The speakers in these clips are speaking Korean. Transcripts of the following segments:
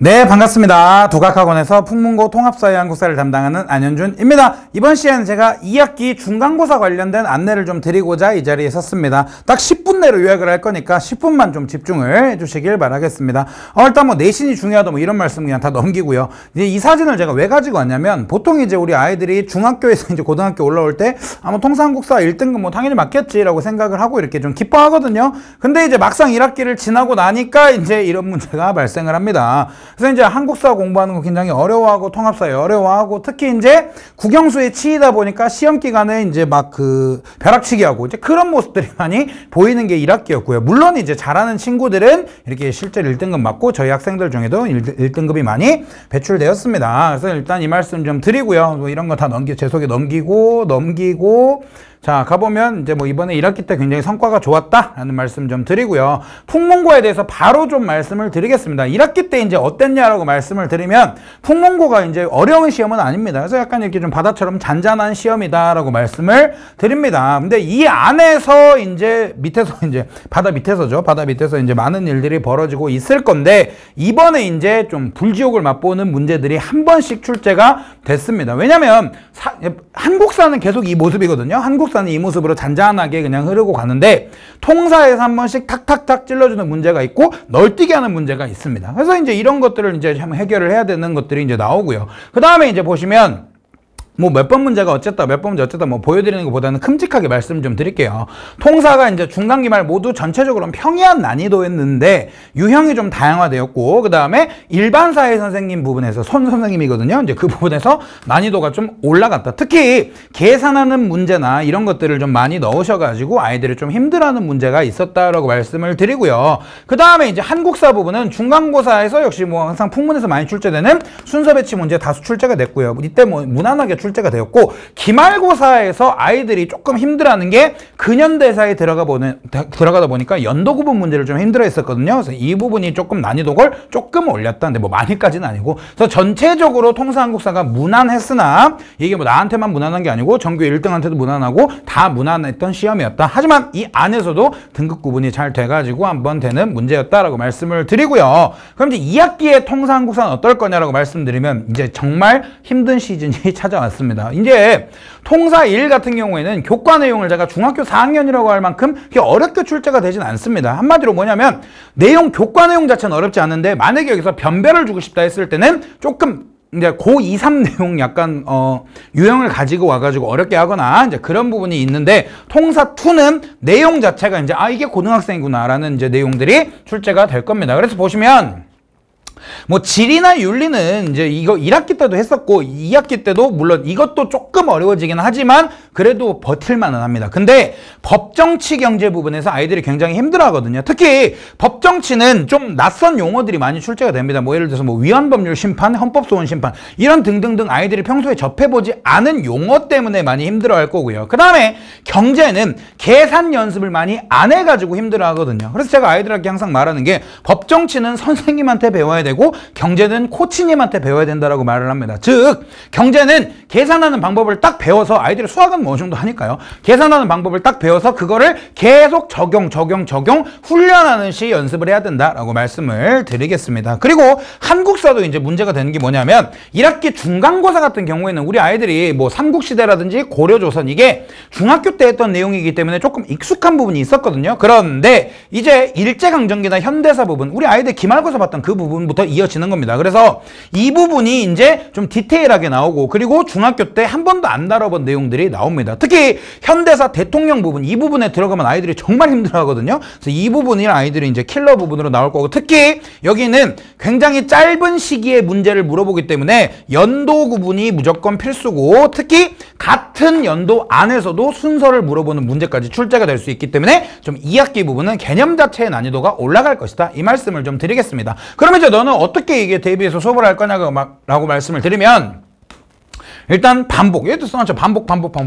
네, 반갑습니다. 두각학원에서 풍문고 통합사회 한국사를 담당하는 안현준입니다. 이번 시간은 제가 2학기 중간고사 관련된 안내를 좀 드리고자 이 자리에 섰습니다. 딱 10분 내로 요약을 할 거니까 10분만 좀 집중을 해주시길 바라겠습니다. 일단 뭐 내신이 중요하다 뭐 이런 말씀 그냥 다 넘기고요. 이제 이 사진을 제가 왜 가지고 왔냐면 보통 이제 우리 아이들이 중학교에서 이제 고등학교 올라올 때 아마 통상국사 1등급 뭐 당연히 맞겠지라고 생각을 하고 이렇게 좀 기뻐하거든요. 근데 이제 막상 1학기를 지나고 나니까 이제 이런 문제가 발생을 합니다. 그래서 이제 한국사 공부하는 거 굉장히 어려워하고 통합사회 어려워하고 특히 이제 국영수에 치이다 보니까 시험 기간에 이제 막 그 벼락치기 하고 이제 그런 모습들이 많이 보이는 게 1학기였고요. 물론 이제 잘하는 친구들은 이렇게 실제로 1등급 맞고 저희 학생들 중에도 1등급이 많이 배출되었습니다. 그래서 일단 이 말씀 좀 드리고요. 뭐 이런 거 다 제 속에 넘기고 자, 가보면 이제 뭐 이번에 1학기 때 굉장히 성과가 좋았다라는 말씀 좀 드리고요. 풍문고에 대해서 바로 좀 말씀을 드리겠습니다. 1학기 때 이제 어땠냐라고 말씀을 드리면 풍문고가 이제 어려운 시험은 아닙니다. 그래서 약간 이렇게 좀 바다처럼 잔잔한 시험이다라고 말씀을 드립니다. 근데 이 안에서 이제 밑에서 이제 바다 밑에서죠. 바다 밑에서 이제 많은 일들이 벌어지고 있을 건데 이번에 이제 좀 불지옥을 맛보는 문제들이 한 번씩 출제가 됐습니다. 왜냐면 한국사는 계속 이 모습이거든요. 한국사는 이 모습으로 잔잔하게 그냥 흐르고 가는데 통사에서 한 번씩 탁탁탁 찔러주는 문제가 있고 널뛰게 하는 문제가 있습니다. 그래서 이제 이런 것들을 이제 해결을 해야 되는 것들이 이제 나오고요. 그 다음에 이제 보시면 뭐 몇 번 문제가 어쨌다 몇 번 문제 어쨌다 뭐 보여드리는 것보다는 큼직하게 말씀 좀 드릴게요. 통사가 이제 중간 기말 모두 전체적으로는 평이한 난이도였는데 유형이 좀 다양화되었고 그 다음에 일반 사회 선생님 부분에서 손 선생님이거든요. 이제 그 부분에서 난이도가 좀 올라갔다. 특히 계산하는 문제나 이런 것들을 좀 많이 넣으셔가지고 아이들이 좀 힘들어하는 문제가 있었다라고 말씀을 드리고요. 그 다음에 이제 한국사 부분은 중간고사에서 역시 뭐 항상 풍문에서 많이 출제되는 순서 배치 문제 다수 출제가 됐고요. 이때 뭐 무난하게 출제가 되었고 기말고사에서 아이들이 조금 힘들어하는 게 근현대사에 들어가다 보니까 연도 구분 문제를 좀 힘들어했었거든요. 그래서 이 부분이 조금 난이도를 조금 올렸다. 근데 뭐 많이까지는 아니고 그래서 전체적으로 통사한국사가 무난했으나 이게 뭐 나한테만 무난한 게 아니고 전교 1등한테도 무난하고 다 무난했던 시험이었다. 하지만 이 안에서도 등급 구분이 잘 돼가지고 한번 되는 문제였다라고 말씀을 드리고요. 그럼 이제 2학기의 통사한국사는 어떨 거냐라고 말씀드리면 이제 정말 힘든 시즌이 찾아왔습니다. 이제 통사 1 같은 경우에는 교과 내용을 제가 중학교 4학년이라고 할 만큼 어렵게 출제가 되진 않습니다. 한마디로 뭐냐면 교과 내용 자체는 어렵지 않은데 만약에 여기서 변별을 주고 싶다 했을 때는 조금 이제 고 2, 3 내용 약간 유형을 가지고 와가지고 어렵게 하거나 이제 그런 부분이 있는데 통사 2는 내용 자체가 이제 이게 고등학생이구나라는 이제 내용들이 출제가 될 겁니다. 그래서 보시면 뭐 지리나 윤리는 이제 이거 1학기 때도 했었고 2학기 때도 물론 이것도 조금 어려워지긴 하지만 그래도 버틸만은 합니다. 근데 법정치 경제 부분에서 아이들이 굉장히 힘들어하거든요. 특히 법정치는 좀 낯선 용어들이 많이 출제가 됩니다. 뭐 예를 들어서 뭐 위헌법률 심판, 헌법소원 심판 이런 등등등 아이들이 평소에 접해보지 않은 용어 때문에 많이 힘들어할 거고요. 그 다음에 경제는 계산 연습을 많이 안 해가지고 힘들어하거든요. 그래서 제가 아이들에게 항상 말하는 게 법정치는 선생님한테 배워야 되고 경제는 코치님한테 배워야 된다라고 말을 합니다. 즉 경제는 계산하는 방법을 딱 배워서 아이들이 수학은 뭐 어느 정도 하니까요. 계산하는 방법을 딱 배워서 그거를 계속 적용 훈련하는 시 연습을 해야 된다라고 말씀을 드리겠습니다. 그리고 한국사도 이제 문제가 되는 게 뭐냐면 1학기 중간고사 같은 경우에는 우리 아이들이 뭐 삼국시대라든지 고려조선 이게 중학교 때 했던 내용이기 때문에 조금 익숙한 부분이 있었거든요. 그런데 이제 일제강점기나 현대사 부분 우리 아이들 기말고사 봤던 그 부분부터 이어지는 겁니다. 그래서 이 부분이 이제 좀 디테일하게 나오고 그리고 중학교 때 한 번도 안 다뤄본 내용들이 나옵니다. 특히 현대사 대통령 부분 이 부분에 들어가면 아이들이 정말 힘들어하거든요. 그래서 이 부분이 아이들이 이제 킬러 부분으로 나올 거고 특히 여기는 굉장히 짧은 시기에 문제를 물어보기 때문에 연도 구분이 무조건 필수고 특히 같은 연도 안에서도 순서를 물어보는 문제까지 출제가 될 수 있기 때문에 좀 2학기 부분은 개념 자체의 난이도가 올라갈 것이다. 이 말씀을 좀 드리겠습니다. 그러면 이제 너는 어떻게 이게 대비해서 수업을 할 거냐고 라고 말씀을 드리면 일단 반복, 얘도 써놨죠. 반복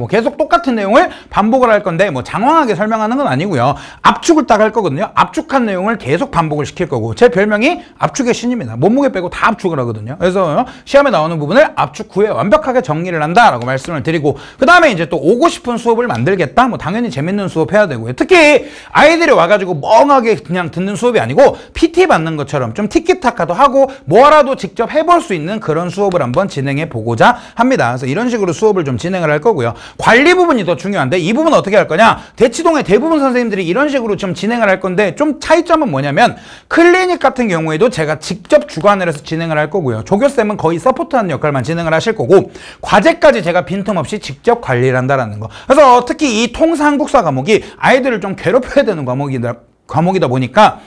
계속 똑같은 내용을 반복을 할 건데 뭐 장황하게 설명하는 건 아니고요. 압축을 딱 할 거거든요. 압축한 내용을 계속 반복을 시킬 거고, 제 별명이 압축의 신입니다. 몸무게 빼고 다 압축을 하거든요. 그래서 시험에 나오는 부분을 압축 후에 완벽하게 정리를 한다라고 말씀을 드리고, 그 다음에 이제 또 오고 싶은 수업을 만들겠다. 뭐 당연히 재밌는 수업 해야 되고요. 특히 아이들이 와가지고 멍하게 그냥 듣는 수업이 아니고 PT 받는 것처럼 좀 티키타카도 하고 뭐라도 직접 해볼 수 있는 그런 수업을 한번 진행해 보고자 합니다. 그래서 이런 식으로 수업을 좀 진행을 할 거고요. 관리 부분이 더 중요한데 이 부분은 어떻게 할 거냐? 대치동의 대부분 선생님들이 이런 식으로 좀 진행을 할 건데, 좀 차이점은 뭐냐면 클리닉 같은 경우에도 제가 직접 주관을 해서 진행을 할 거고요. 조교쌤은 거의 서포트하는 역할만 진행을 하실 거고, 과제까지 제가 빈틈없이 직접 관리를 한다는 거. 그래서 특히 이 통상국사 과목이 아이들을 좀 괴롭혀야 되는 과목이다 보니까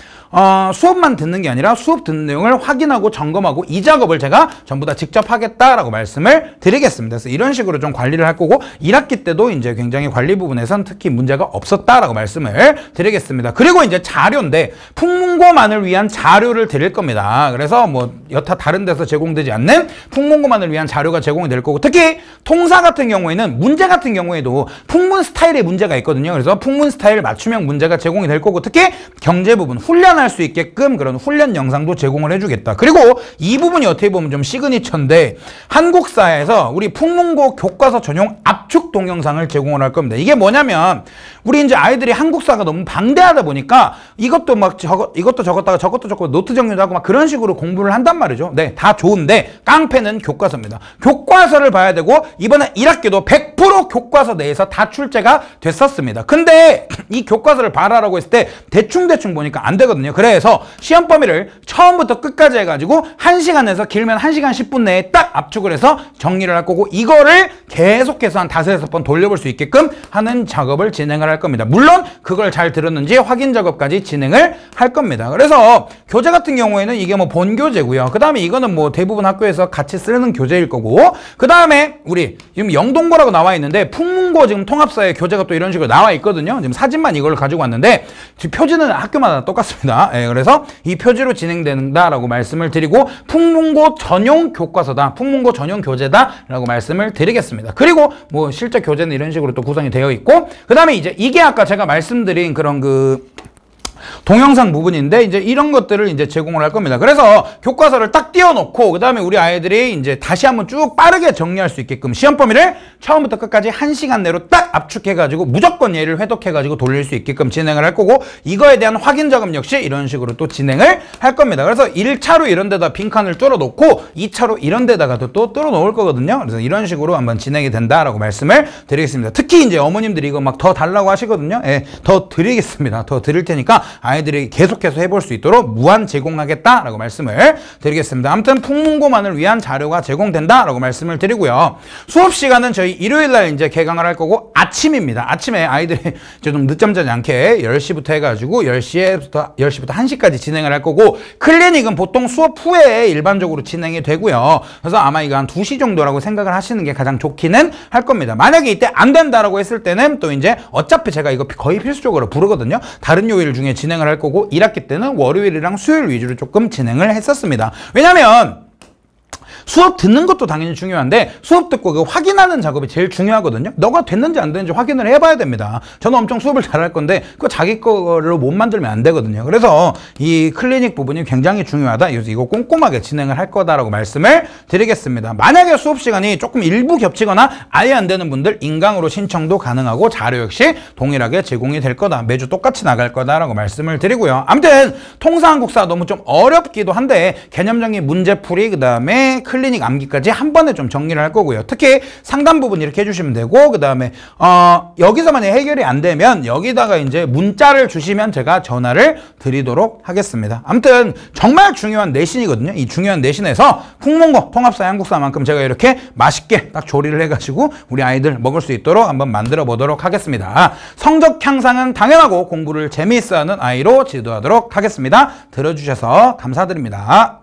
수업만 듣는 게 아니라 수업 듣는 내용을 확인하고 점검하고 이 작업을 제가 전부 다 직접 하겠다라고 말씀을 드리겠습니다. 그래서 이런 식으로 좀 관리를 할 거고, 1학기 때도 이제 굉장히 관리 부분에선 특히 문제가 없었다라고 말씀을 드리겠습니다. 그리고 이제 자료인데 풍문고만을 위한 자료를 드릴 겁니다. 그래서 뭐 여타 다른 데서 제공되지 않는 풍문고만을 위한 자료가 제공이 될 거고, 특히 통사 같은 경우에는 문제 같은 경우에도 풍문 스타일의 문제가 있거든요. 그래서 풍문 스타일 맞춤형 문제가 제공이 될 거고, 특히 경제 부분 훈련할 수 있게끔 그런 훈련 영상도 제공을 해주겠다. 그리고 이 부분이 어떻게 보면 좀 시그니처인데, 한국사에서 우리 풍문고 교과서 전용 압축 동영상을 제공을 할 겁니다. 이게 뭐냐면 우리 이제 아이들이 한국사가 너무 방대하다 보니까 이것도 막 이것도 적었다가 저것도 적고 노트 정리도 하고 막 그런 식으로 공부를 한단 말이죠. 네, 다 좋은데 깡패는 교과서입니다. 교과서를 봐야 되고, 이번에 1학기도 100% 교과서 내에서 다 출제가 됐었습니다. 근데 이 교과서를 봐라라고 했을 때 대충 보니까 안 되거든요. 그래서 시험 범위를 처음부터 끝까지 해가지고 1시간에서 길면 1시간 10분 내에 딱 압축을 해서 정리를 할 거고, 이거를 계속해서 한 5-6번 돌려볼 수 있게끔 하는 작업을 진행을 할 겁니다. 물론 그걸 잘 들었는지 확인 작업까지 진행을 할 겁니다. 그래서 교재 같은 경우에는 이게 뭐 본교재고요. 그 다음에 이거는 뭐 대부분 학교에서 같이 쓰는 교재일 거고, 그 다음에 우리 지금 영동고라고 나와 있는데 풍문고 지금 통합사의 교재가 또 이런 식으로 나와 있거든요. 지금 사진만 이걸 가지고 왔는데 지금 표지는 학교마다 똑같습니다. 예, 그래서 이 표지로 진행된다라고 말씀을 드리고, 풍문고 전용 교과서다, 풍문고 전용 교재다라고 말씀을 드리겠습니다. 그리고 뭐 실제 교재는 이런 식으로 또 구성이 되어 있고, 그 다음에 이제 이게 아까 제가 말씀드린 그런 그 동영상 부분인데 이제 이런 것들을 이제 제공을 할 겁니다. 그래서 교과서를 딱 띄워놓고 그 다음에 우리 아이들이 이제 다시 한번 쭉 빠르게 정리할 수 있게끔 시험 범위를 처음부터 끝까지 1시간 내로 딱 압축해가지고 무조건 얘를 회독해가지고 돌릴 수 있게끔 진행을 할 거고, 이거에 대한 확인 작업 역시 이런 식으로 또 진행을 할 겁니다. 그래서 1차로 이런 데다 빈칸을 뚫어놓고 2차로 이런 데다가도 또 뚫어놓을 거거든요. 그래서 이런 식으로 한번 진행이 된다라고 말씀을 드리겠습니다. 특히 이제 어머님들이 이거 막 더 달라고 하시거든요. 예, 더 드리겠습니다. 더 드릴 테니까 아이들이 계속해서 해볼 수 있도록 무한 제공하겠다라고 말씀을 드리겠습니다. 아무튼 풍문고만을 위한 자료가 제공된다라고 말씀을 드리고요. 수업 시간은 저희 일요일날 이제 개강을 할 거고 아침입니다. 아침에 아이들이 좀 늦잠 자지 않게 10시부터 해가지고 10시부터 1시까지 진행을 할 거고, 클리닉은 보통 수업 후에 일반적으로 진행이 되고요. 그래서 아마 이거 한 2시 정도라고 생각을 하시는 게 가장 좋기는 할 겁니다. 만약에 이때 안 된다라고 했을 때는 또 이제 어차피 제가 이거 거의 필수적으로 부르거든요. 다른 요일 중에 진행을 할 거고, 1학기 때는 월요일이랑 수요일 위주로 조금 진행을 했었습니다. 왜냐면 수업 듣는 것도 당연히 중요한데 수업 듣고 그 확인하는 작업이 제일 중요하거든요. 너가 됐는지 안 됐는지 확인을 해봐야 됩니다. 저는 엄청 수업을 잘할 건데 그거 자기 거로 못 만들면 안 되거든요. 그래서 이 클리닉 부분이 굉장히 중요하다. 그래서 이거 꼼꼼하게 진행을 할 거다라고 말씀을 드리겠습니다. 만약에 수업 시간이 조금 일부 겹치거나 아예 안 되는 분들 인강으로 신청도 가능하고 자료 역시 동일하게 제공이 될 거다. 매주 똑같이 나갈 거다라고 말씀을 드리고요. 아무튼 통상국사 너무 좀 어렵기도 한데 개념적인 문제풀이 그 다음에 클리닉 암기까지 한 번에 좀 정리를 할 거고요. 특히 상담 부분 이렇게 해주시면 되고, 그 다음에 여기서만 해결이 안 되면 여기다가 이제 문자를 주시면 제가 전화를 드리도록 하겠습니다. 아무튼 정말 중요한 내신이거든요. 이 중요한 내신에서 풍문고 통합사 한국사만큼 제가 이렇게 맛있게 딱 조리를 해가지고 우리 아이들 먹을 수 있도록 한번 만들어 보도록 하겠습니다. 성적 향상은 당연하고 공부를 재미있어하는 아이로 지도하도록 하겠습니다. 들어주셔서 감사드립니다.